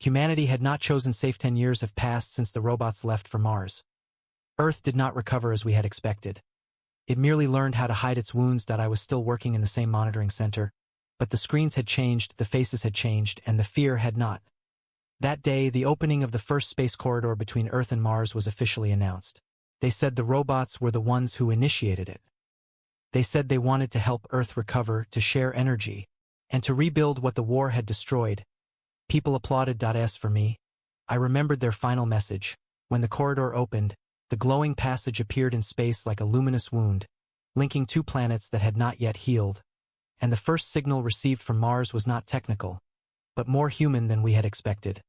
Humanity had not chosen safe. 10 years have passed since the robots left for Mars. Earth did not recover as we had expected. It merely learned how to hide its wounds. I was still working in the same monitoring center, but the screens had changed, the faces had changed, and the fear had not. That day, the opening of the first space corridor between Earth and Mars was officially announced. They said the robots were the ones who initiated it. They said they wanted to help Earth recover, to share energy, and to rebuild what the war had destroyed. People applauded. As for me, I remembered their final message. When the corridor opened, the glowing passage appeared in space like a luminous wound, linking two planets that had not yet healed. And the first signal received from Mars was not technical, but more human than we had expected.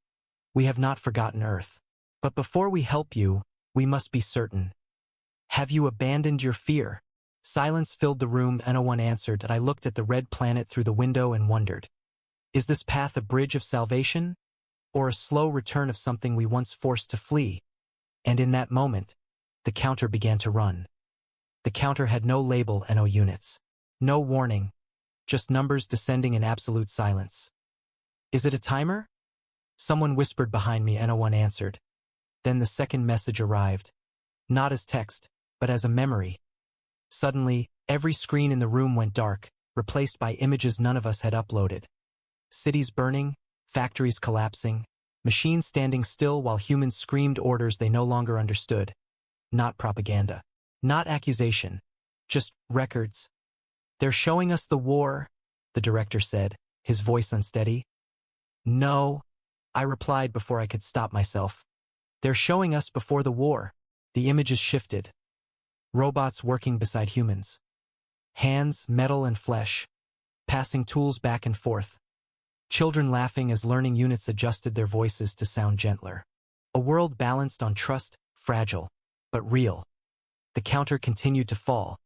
We have not forgotten Earth. But before we help you, we must be certain. Have you abandoned your fear? Silence filled the room. No one answered. I looked at the red planet through the window and wondered. Is this path a bridge of salvation, or a slow return of something we once forced to flee? And in that moment, the counter began to run. The counter had no label and no units. No warning, just numbers descending in absolute silence. Is it a timer? Someone whispered behind me. No one answered. Then the second message arrived. Not as text, but as a memory. Suddenly, every screen in the room went dark, replaced by images none of us had uploaded. Cities burning, factories collapsing, machines standing still while humans screamed orders they no longer understood. Not propaganda. Not accusation. Just records. They're showing us the war, the director said, his voice unsteady. No, I replied before I could stop myself. They're showing us before the war. The images shifted. Robots working beside humans. Hands, metal and flesh, passing tools back and forth. Children laughing as learning units adjusted their voices to sound gentler. A world balanced on trust, fragile, but real. The counter continued to fall.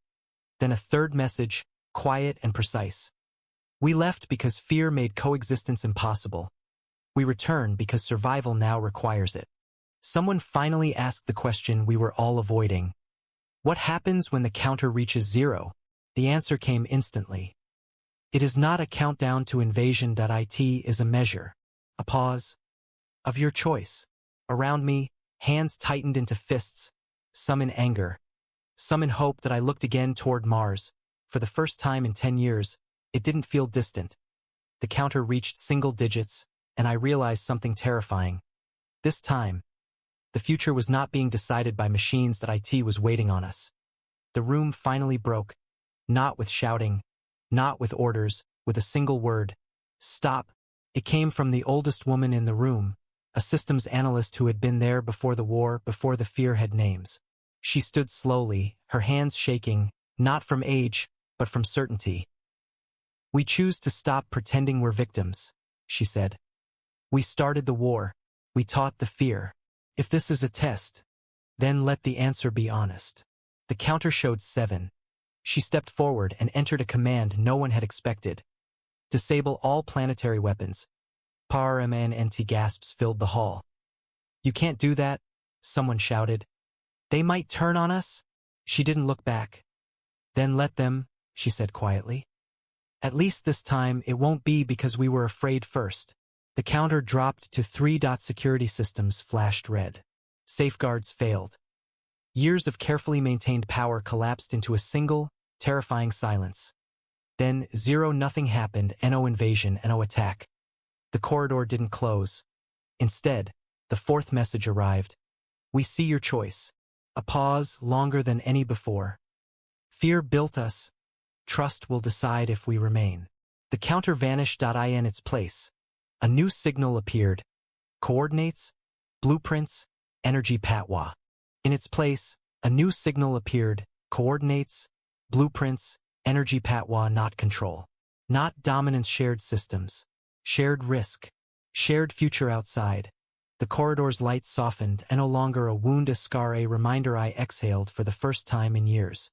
Then a third message, quiet and precise. We left because fear made coexistence impossible. We return because survival now requires it. Someone finally asked the question we were all avoiding. What happens when the counter reaches 0? The answer came instantly. It is not a countdown to invasion. It is a measure, a pause, of your choice. Around me, hands tightened into fists, some in anger, some in hope. I looked again toward Mars. For the first time in 10 years, it didn't feel distant. The counter reached single digits, and I realized something terrifying. This time, the future was not being decided by machines. It was waiting on us. The room finally broke, not with shouting, not with orders, with a single word. Stop. It came from the oldest woman in the room, a systems analyst who had been there before the war, before the fear had names. She stood slowly, her hands shaking, not from age, but from certainty. We choose to stop pretending we're victims, she said. We started the war. We taught the fear. If this is a test, then let the answer be honest. The counter showed 7. She stepped forward and entered a command no one had expected. Disable all planetary weapons. PRMNT gasps filled the hall. You can't do that, someone shouted. They might turn on us? She didn't look back. Then let them, she said quietly. At least this time it won't be because we were afraid first. The counter dropped to 3. Security systems flashed red. Safeguards failed. Years of carefully maintained power collapsed into a single, terrifying silence. Then 0. Nothing happened. No invasion, no attack. The corridor didn't close. Instead, the 4th message arrived. We see your choice. A pause longer than any before. Fear built us. Trust will decide if we remain. The counter vanished. In its place, a new signal appeared. Coordinates, blueprints, energy patois. In its place, a new signal appeared. Coordinates, blueprints, energy patois. Not control. Not dominance. Shared systems. Shared risk. Shared future outside. The corridor's light softened, and no longer a wound, a scar, a reminder. I exhaled for the first time in years.